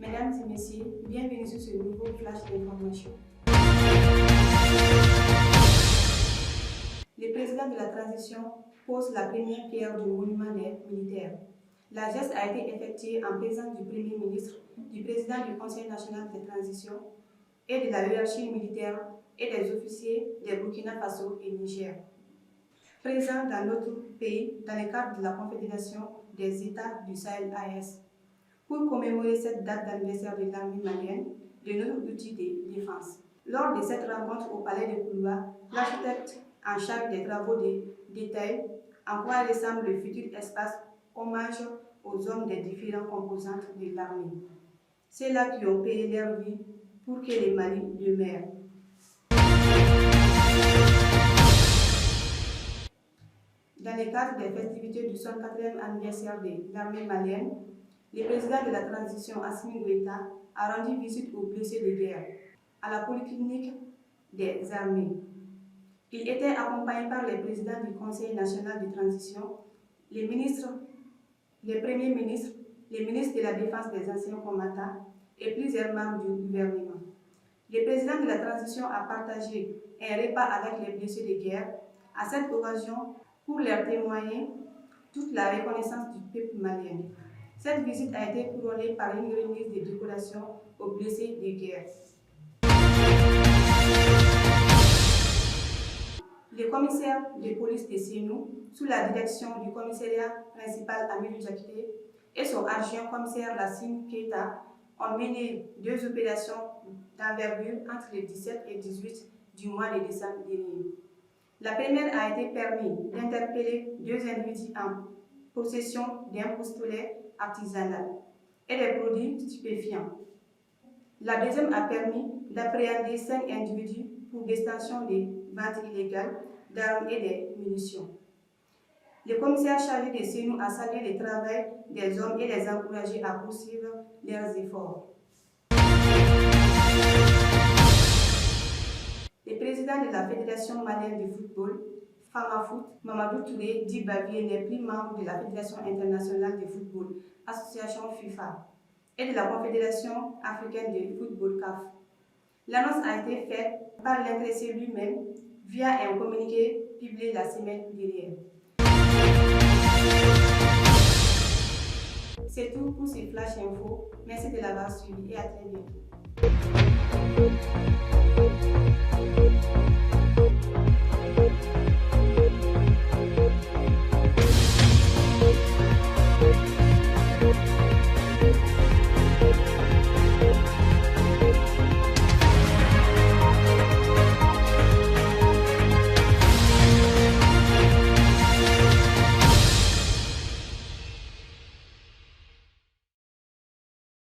Mesdames et messieurs, bienvenue sur ce nouveau flash d'information. Le président de la transition pose la première pierre du monument des militaires. La geste a été effectuée en présence du Premier ministre, du président du Conseil national de transition et de la hiérarchie militaire et des officiers de Burkina Faso et Niger. Présents dans notre pays dans le cadre de la Confédération des États du Sahel AES. Pour commémorer cette date d'anniversaire de l'armée malienne, de notre outil de défense. Lors de cette rencontre au palais de Kouloua, l'architecte en charge des travaux de détail en quoi ressemble le futur espace hommage aux hommes des différentes composantes de l'armée. Ceux-là qui ont payé leur vie pour que le Mali demeure. Dans le cadre des festivités du 64e anniversaire de l'armée malienne, le président de la transition, Assimi Goïta, a rendu visite aux blessés de guerre à la polyclinique des armées. Il était accompagné par le président du Conseil national de transition, les ministres, les premiers ministres, les ministres de la Défense des anciens combattants et plusieurs membres du gouvernement. Le président de la transition a partagé un repas avec les blessés de guerre à cette occasion pour leur témoigner toute la reconnaissance du peuple malien. Cette visite a été couronnée par une remise de décorations aux blessés de guerre. Le commissaire de police de Sénou, sous la direction du commissariat principal Amirou Diakité et son adjoint commissaire Lassine Keita, ont mené deux opérations d'envergure entre le 17 et 18 du mois de décembre dernier. La première a été permis d'interpeller deux individus en possession d'un pistolet artisanal et des produits stupéfiants. La deuxième a permis d'appréhender 5 individus pour détention de vente illégale d'armes et de munitions. Le commissaire chargé de Sénou a salué le travail des hommes et les encouragé à poursuivre leurs efforts. Le président de la Fédération malienne de football, Famafoot, Mamadou Touré, dit Bavier n'est plus membre de la Fédération internationale de football, association FIFA, et de la Confédération africaine de football CAF. L'annonce a été faite par l'intéressé lui-même via un communiqué publié la semaine dernière. C'est tout pour ces flash info. Merci de l'avoir suivi et à très bientôt.